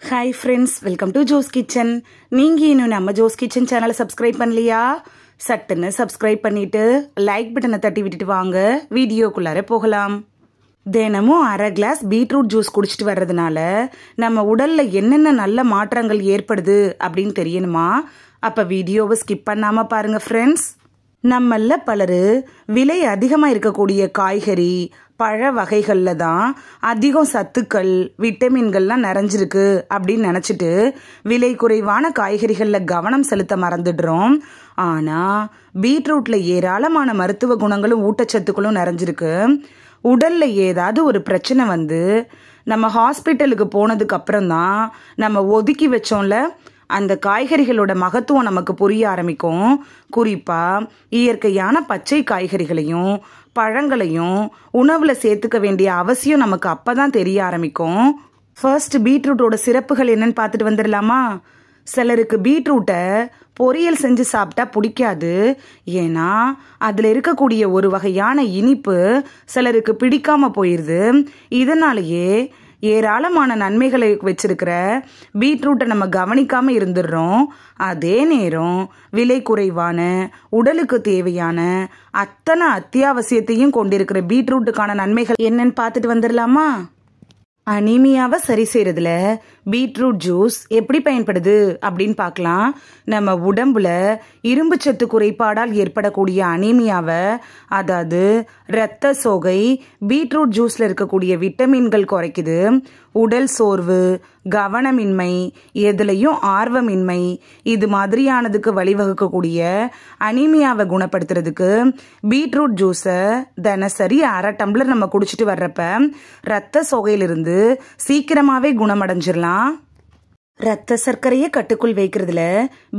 Hi friends, welcome to Jo's Kitchen. நீங்க இன்னும் நம்ம Jo's Kitchen சேனலை சப்ஸ்கிரைப் பண்ணலையா? சட்டுன்னு சப்ஸ்கிரைப் பண்ணிட்டு லைக் பட்டனை தட்டி விட்டுட்டு வாங்க வீடியோக்குள்ளார போகலாம். தினமும் அரை கிளாஸ் பீட்ரூட் ஜூஸ் குடிச்சிட்டு வர்றதுனால நம்ம உடல்ல என்னென்ன நல்ல மாற்றங்கள் ஏற்படுது அப்படின்னு தெரியணுமா? அப்ப வீடியோவை ஸ்கிப் பண்ணாம பாருங்க ஃப்ரெண்ட்ஸ். நம்மள பலரு விலை அதிகமா இருக்கக்கூடிய காய்கறி பழ வகைகள்ல தான் அதிகம் சத்துக்கள் விட்டமின்கள்லாம் நிறைஞ்சிருக்கு அப்படின்னு நினைச்சிட்டு விலை குறைவான காய்கறிகள்ல கவனம் செலுத்த மறந்துடுறோம். ஆனா பீட்ரூட்ல ஏராளமான மருத்துவ குணங்களும் ஊட்டச்சத்துக்களும் நிறைஞ்சிருக்கு. உடல்ல ஏதாவது ஒரு பிரச்சனை வந்து நம்ம ஹாஸ்பிட்டலுக்கு போனதுக்கு அப்புறம் தான் நம்ம ஒதுக்கி வச்சோம்ல அந்த காய்கறிகளோட மகத்துவம் நமக்கு புரிய ஆரம்பிக்கும். குறிப்பா இயற்கையான பச்சை காய்கறிகளையும் பழங்களையும் உணவுல சேர்த்துக்க வேண்டிய அவசியம் நமக்கு அப்பதான் தெரிய ஆரம்பிக்கும். ஃபர்ஸ்ட் பீட்ரூட்டோட சிறப்புகள் என்னன்னு பார்த்துட்டு வந்துடலாமா? சிலருக்கு பீட்ரூட்டை பொரியல் செஞ்சு சாப்பிட்டா பிடிக்காது. ஏன்னா அதுல இருக்கக்கூடிய ஒரு வகையான இனிப்பு சிலருக்கு பிடிக்காம போயிருது. இதனாலேயே ஏராளமான நன்மைகளை வச்சிருக்கிற பீட்ரூட்டை நம்ம கவனிக்காம இருந்துடுறோம். அதே நேரம் விலை குறைவான உடலுக்கு தேவையான அத்தனை அத்தியாவசியத்தையும் கொண்டிருக்கிற பீட்ரூட்டுக்கான நன்மைகள் என்னன்னு பார்த்துட்டு வந்துடலாமா? அனீமியாவை சரி செய்யறதுல பீட்ரூட் ஜூஸ் எப்படி பயன்படுது அப்படின்னு பார்க்கலாம். நம்ம உடம்புல இரும்பு சத்து குறைபாடால் ஏற்படக்கூடிய அனீமியாவை, அதாவது இரத்த சோகை, பீட்ரூட் ஜூஸ்ல இருக்கக்கூடிய விட்டமின்கள் குறைக்குது. உடல் சோர்வு, கவனமின்மை, எதுலையும் ஆர்வமின்மை, இது மாதிரியானதுக்கு வழிவகுக்கக்கூடிய அனீமியாவை குணப்படுத்துறதுக்கு பீட்ரூட் ஜூஸை தினசரி அரை டம்ளர் நம்ம குடிச்சிட்டு வர்றப்ப இரத்த சோகையிலிருந்து சீக்கிரமாவே குணமடைஞ்சிடலாம். ரத்த சர்க்கரையை கட்டுக்குள் வைக்கிறதுல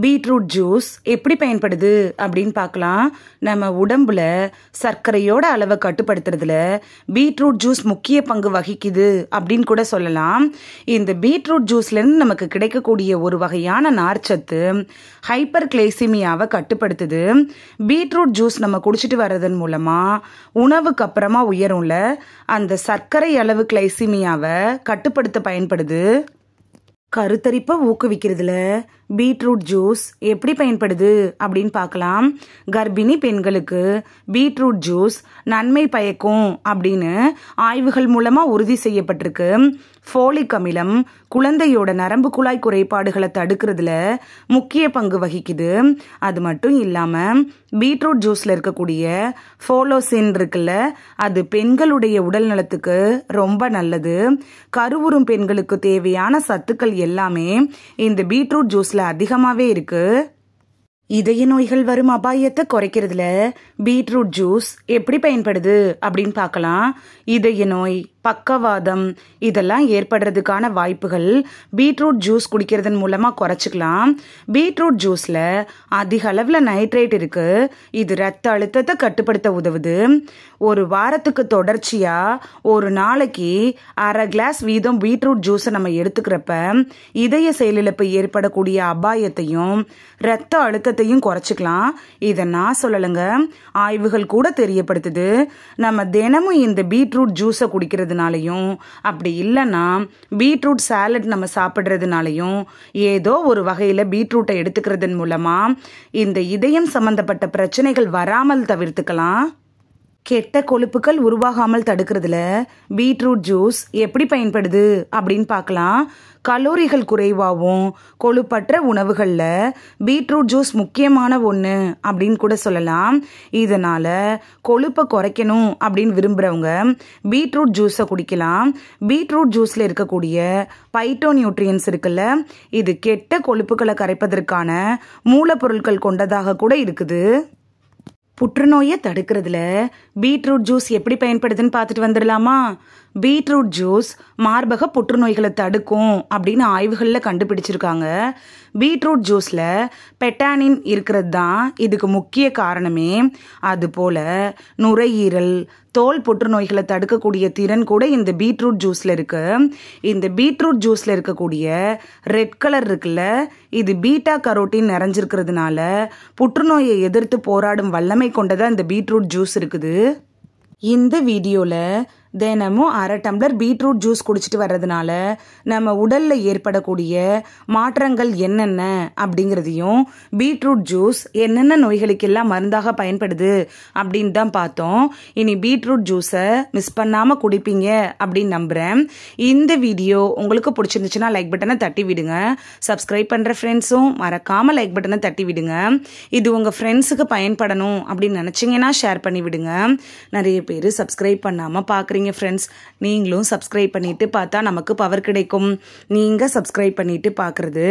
பீட்ரூட் ஜூஸ் எப்படி பயன்படுது அப்படின்னு பார்க்கலாம். நம்ம உடம்புல சர்க்கரையோட அளவை கட்டுப்படுத்துறதுல பீட்ரூட் ஜூஸ் முக்கிய பங்கு வகிக்குது அப்படின்னு கூட சொல்லலாம். இந்த பீட்ரூட் ஜூஸ்ல இருந்து நமக்கு கிடைக்கக்கூடிய ஒரு வகையான நார்ச்சத்து ஹைப்பர் கிளைசிமியாவை கட்டுப்படுத்துது. பீட்ரூட் ஜூஸ் நம்ம குடிச்சிட்டு வர்றதன் மூலமா உணவுக்கு அப்புறமா உயரும்ல அந்த சர்க்கரை அளவு கிளைசிமியாவை கட்டுப்படுத்த பயன்படுது. கருத்தரிப்பை ஊக்குவிக்கிறதுல பீட்ரூட் ஜூஸ் எப்படி பயன்படுது அப்படின்னு பார்க்கலாம். கர்ப்பிணி பெண்களுக்கு பீட்ரூட் ஜூஸ் நன்மை பயக்கும் அப்படின்னு ஆய்வுகள் மூலமா உறுதி செய்யப்பட்டிருக்கு. ஃபோலிக் அமிலம் குழந்தையோட நரம்பு குழாய் குறைபாடுகளை தடுக்கிறதுல முக்கிய பங்கு வகிக்குது. அது மட்டும் இல்லாம பீட்ரூட் ஜூஸ்ல இருக்கக்கூடிய ஃபோலோசின் இருக்குல்ல, அது பெண்களுடைய உடல் நலத்துக்கு ரொம்ப நல்லது. கருவுறும் பெண்களுக்கு தேவையான சத்துக்கள் எல்லாமே இந்த பீட்ரூட் ஜூஸ்ல அதிகமாவே இருக்கு. இதய நோய்கள் வரும் அபாயத்தை குறைக்கிறதுல பீட்ரூட் ஜூஸ் எப்படி பயன்படுது அப்படின்னு பார்க்கலாம். இதய நோய், பக்கவாதம் இதெல்லாம் ஏற்படுறதுக்கான வாய்ப்புகள் பீட்ரூட் ஜூஸ் குடிக்கிறதன் மூலமா குறைச்சிக்கலாம். பீட்ரூட் ஜூஸ்ல அதிக அளவுல நைட்ரேட் இருக்கு. இது ரத்த அழுத்தத்தை கட்டுப்படுத்த உதவுது. ஒரு வாரத்துக்கு தொடர்ச்சியா ஒரு நாளைக்கு அரை கிளாஸ் வீதம் பீட்ரூட் ஜூஸை நம்ம எடுத்துக்கிறப்ப இதய செயலிழப்பு ஏற்படக்கூடிய அபாயத்தையும் ரத்த அழுத்தத்தையும் குறைச்சிக்கலாம். இதை நான் சொல்லலைங்க, ஆய்வுகள் கூட தெரியப்படுத்துது. நம்ம தினமும் இந்த பீட்ரூட் ஜூஸை குடிக்கிறதுனாலையும் அப்படி இல்லைன்னா பீட்ரூட் சாலட் நம்ம சாப்பிட்றதுனாலையும் ஏதோ ஒரு வகையில் பீட்ரூட்டை எடுத்துக்கிறதன் மூலமா இந்த இதயம் சம்பந்தப்பட்ட பிரச்சனைகள் வராமல் தவிர்த்துக்கலாம். கெட்ட கொழுப்புகள் உருவாகாமல் தடுக்கிறதுல பீட்ரூட் ஜூஸ் எப்படி பயன்படுது அப்படின்னு பார்க்கலாம். கலோரிகள் குறைவாகவும் கொழுப்பற்ற உணவுகளில் பீட்ரூட் ஜூஸ் முக்கியமான ஒன்று அப்படின்னு கூட சொல்லலாம். இதனால கொழுப்பை குறைக்கணும் அப்படின்னு விரும்புகிறவங்க பீட்ரூட் ஜூஸை குடிக்கலாம். பீட்ரூட் ஜூஸில் இருக்கக்கூடிய பைட்டோ நியூட்ரியன்ஸ் இருக்குல்ல, இது கெட்ட கொழுப்புகளை கரைப்பதற்கான மூலப்பொருட்கள் கொண்டதாக கூட இருக்குது. புற்றுநோயை தடுக்கிறதுல பீட்ரூட் ஜூஸ் எப்படி பயன்படுதுன்னு பார்த்துட்டு வந்துடலாமா? பீட்ரூட் ஜூஸ் மார்பக புற்றுநோய்களை தடுக்கும் அப்படின்னு ஆய்வுகளில் கண்டுபிடிச்சிருக்காங்க. பீட்ரூட் ஜூஸில் பெட்டானின் இருக்கிறது தான் இதுக்கு முக்கிய காரணமே. அதுபோல் நுரையீரல், தோல் புற்றுநோய்களை தடுக்கக்கூடிய திறன் கூட இந்த பீட்ரூட் ஜூஸில் இருக்கு. இந்த பீட்ரூட் ஜூஸில் இருக்கக்கூடிய ரெட் கலர் இருக்குல்ல, இது பீட்டா கரோட்டின் நிறைஞ்சிருக்கிறதுனால புற்றுநோயை எதிர்த்து போராடும் வல்லமை கொண்டதா இந்த பீட்ரூட் ஜூஸ் இருக்குது. இந்த வீடியோல தினமும் 1/2 டம்ளர் பீட்ரூட் ஜூஸ் குடிச்சிட்டு வர்றதுனால நம்ம உடல்ல ஏற்படக்கூடிய மாற்றங்கள் என்னென்ன அப்படிங்கிறதையும், பீட்ரூட் ஜூஸ் என்னென்ன நோய்களுக்கெல்லாம் மருந்தாக பயன்படுது அப்படின்னு தான் பார்த்தோம். இனி பீட்ரூட் ஜூஸை மிஸ் பண்ணாம குடிப்பீங்க அப்படின்னு நம்புறேன். இந்த வீடியோ உங்களுக்கு பிடிச்சிருந்துச்சுன்னா லைக் பட்டனை தட்டி விடுங்க. சப்ஸ்கிரைப் பண்ற ஃப்ரெண்ட்ஸும் மறக்காம லைக் பட்டனை தட்டி விடுங்க. இது உங்க ஃப்ரெண்ட்ஸுக்கு பயன்படணும் அப்படின்னு நினைச்சீங்கன்னா ஷேர் பண்ணி விடுங்க. நிறைய பேர் சப்ஸ்கிரைப் பண்ணாம பாக்குறீங்க ஃப்ரெண்ட்ஸ். நீங்களும் சப்ஸ்கிரைப் பண்ணிட்டு பார்த்தா நமக்கு பவர் கிடைக்கும். நீங்க சப்ஸ்கிரைப் பண்ணிட்டு பார்க்கறது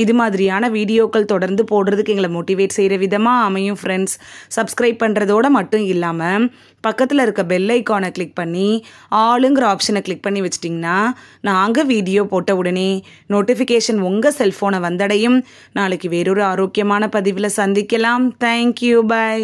இது மாதிரியான வீடியோக்கள் தொடர்ந்து போடுறதுக்கு எங்களை மோட்டிவேட் செய்யற விதமா அமையும் ஃப்ரெண்ட்ஸ். சப்ஸ்கிரைப் பண்றதோட மட்டும் இல்லாம பக்கத்துல இருக்க பெல் ஐக்கானை கிளிக் பண்ணி ஆளுங்கிற ஆப்ஷனை கிளிக் பண்ணி வச்சிட்டிங்கன்னா நாங்க வீடியோ போட்ட உடனே நோட்டிஃபிகேஷன் உங்க செல்போனை வந்தடையும். நாளைக்கு வேறொரு ஆரோக்கியமான பதிவில் சந்திக்கலாம். Thank you, by.